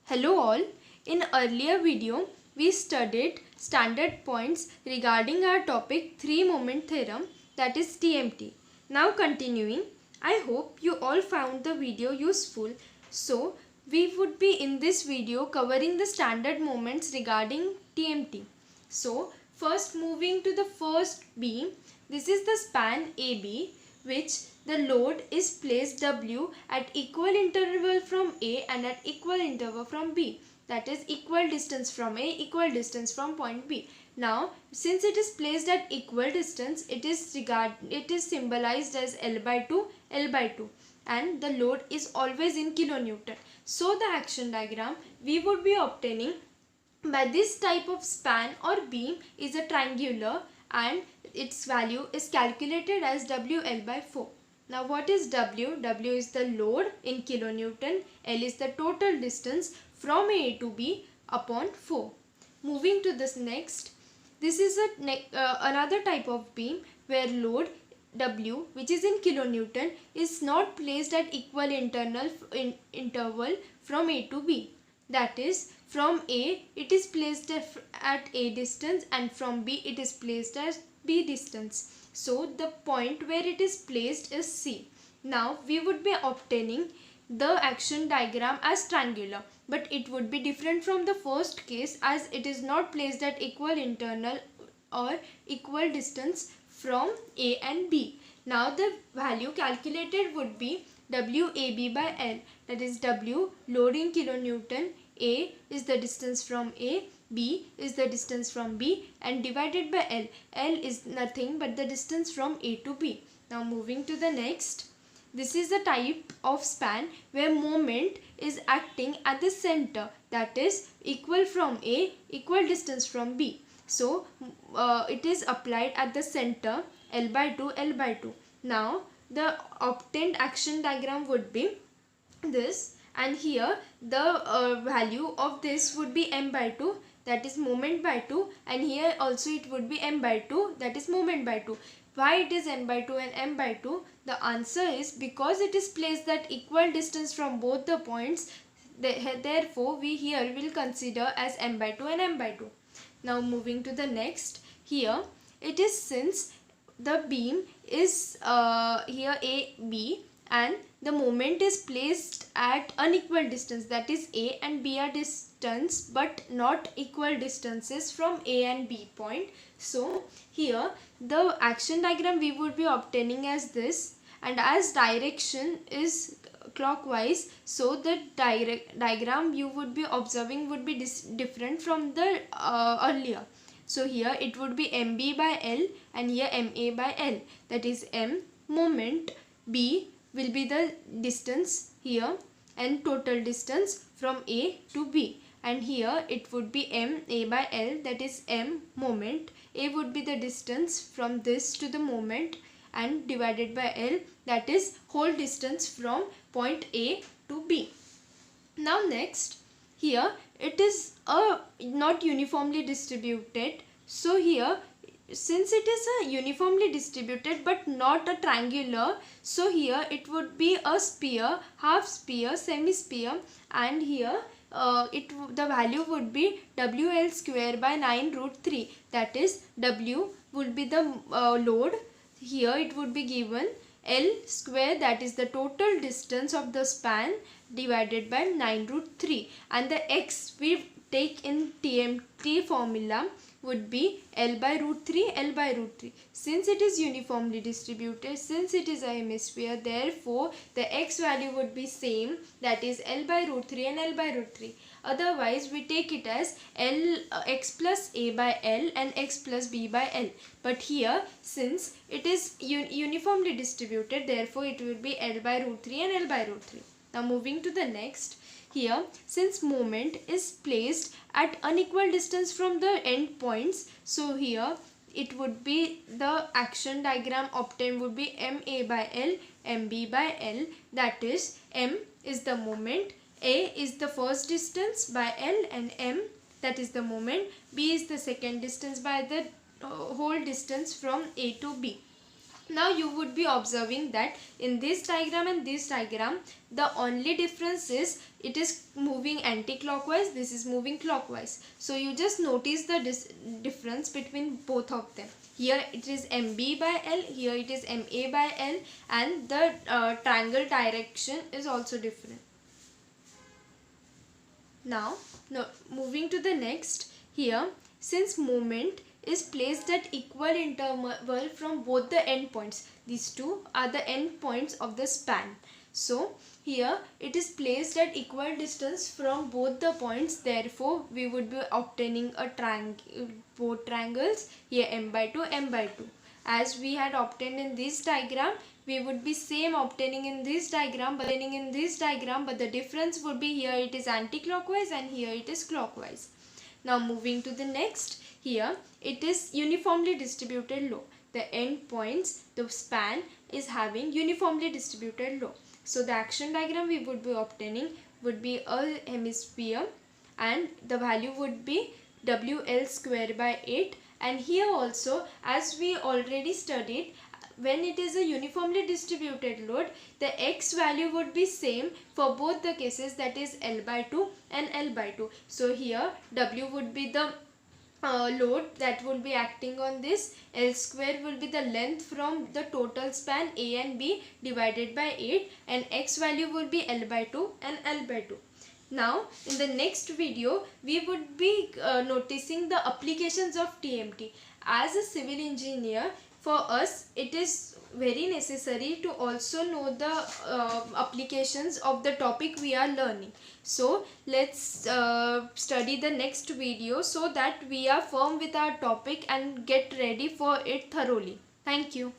Hello all. In earlier video, we studied standard points regarding our topic 3 moment theorem, that is TMT. Now continuing, I hope you all found the video useful. So, we would be in this video covering the standard moments regarding TMT. So, first moving to the first beam, this is the span AB, which the load is placed W at equal interval from A and at equal interval from B, that is equal distance from A, equal distance from point B. Now since it is placed at equal distance, it is symbolized as L by 2, and the load is always in kilonewton. So the action diagram we would be obtaining by this type of span or beam is a triangular, and its value is calculated as WL by 4. Now what is W? W is the load in kilonewton, L is the total distance from A to B upon 4. Moving to this next, this is another type of beam where load W, which is in kilonewton, is not placed at equal interval from A to B. That is, from A it is placed at A distance and from B it is placed at B distance. So the point where it is placed is C. Now we would be obtaining the action diagram as triangular, but it would be different from the first case as it is not placed at equal internal or equal distance from A and B. Now the value calculated would be WAB by L, that is W load in kilonewton, A is the distance from A, B is the distance from B, and divided by L. L is nothing but the distance from A to B. Now moving to the next, this is a type of span where moment is acting at the center, that is equal from A, equal distance from B. So it is applied at the center, L by 2, L by 2. Now the obtained action diagram would be this, and here the value of this would be m by 2, that is moment by 2, and here also it would be m by 2, that is moment by 2. Why it is m by 2 and m by 2? The answer is because it is placed at equal distance from both the points, therefore we here will consider as m by 2 and m by 2. Now moving to the next, here it is since the beam is here AB and the moment is placed at unequal distance, that is A and B are distance but not equal distances from A and B point. So here the action diagram we would be obtaining as this, and as direction is clockwise, so the diagram you would be observing would be different from the earlier. So here it would be MB by L and here MA by L, that is M moment, B will be the distance here and total distance from A to B, and here it would be MA by L, that is M moment. A would be the distance from this to the moment and divided by L, that is whole distance from point A to B. Now next, here it is not uniformly distributed. So here since it is a uniformly distributed but not a triangular, so here it would be a sphere, half sphere, semi-sphere, and here the value would be WL square by 9 root 3, that is W would be the load. Here it would be given L square, that is the total distance of the span, divided by 9 root 3, and the X we take in TMT formula would be L by root 3, L by root 3. Since it is uniformly distributed, since it is a hemisphere, therefore the X value would be same, that is L by root 3 and L by root 3. Otherwise we take it as X plus A by L and X plus B by L. But here since it is uniformly distributed, therefore it will be L by root 3 and L by root 3. Now moving to the next, here since moment is placed at unequal distance from the end points, so here it would be the action diagram obtained would be MA by L, MB by L, that is M is the moment, A is the first distance by L and M, that is the moment, B is the second distance by the whole distance from A to B. Now you would be observing that in this diagram and this diagram, the only difference is it is moving anti-clockwise, this is moving clockwise. So you just notice the difference between both of them. Here it is MB by L, here it is MA by L, and the triangle direction is also different. Now moving to the next, here since moment is placed at equal interval from both the endpoints. These two are the endpoints of the span. So here it is placed at equal distance from both the points. Therefore, we would be obtaining a triangle, both triangles. Here m by 2, m by 2. As we had obtained in this diagram, we would be same obtaining in this diagram, but the difference would be here it is anti-clockwise and here it is clockwise. Now moving to the next, here it is uniformly distributed low. The end points, the span is having uniformly distributed low. So the action diagram we would be obtaining would be a hemisphere, and the value would be WL square by 8. And here also, as we already studied, when it is a uniformly distributed load, the x value would be same for both the cases, that is L by 2 and L by 2. So here W would be the load that will be acting on this. L square will be the length from the total span A and B divided by 8, and x value will be L by 2 and L by 2. Now in the next video we would be noticing the applications of TMT. As a civil engineer, for us it is very necessary to also know the applications of the topic we are learning. So let's study the next video so that we are firm with our topic and get ready for it thoroughly. Thank you.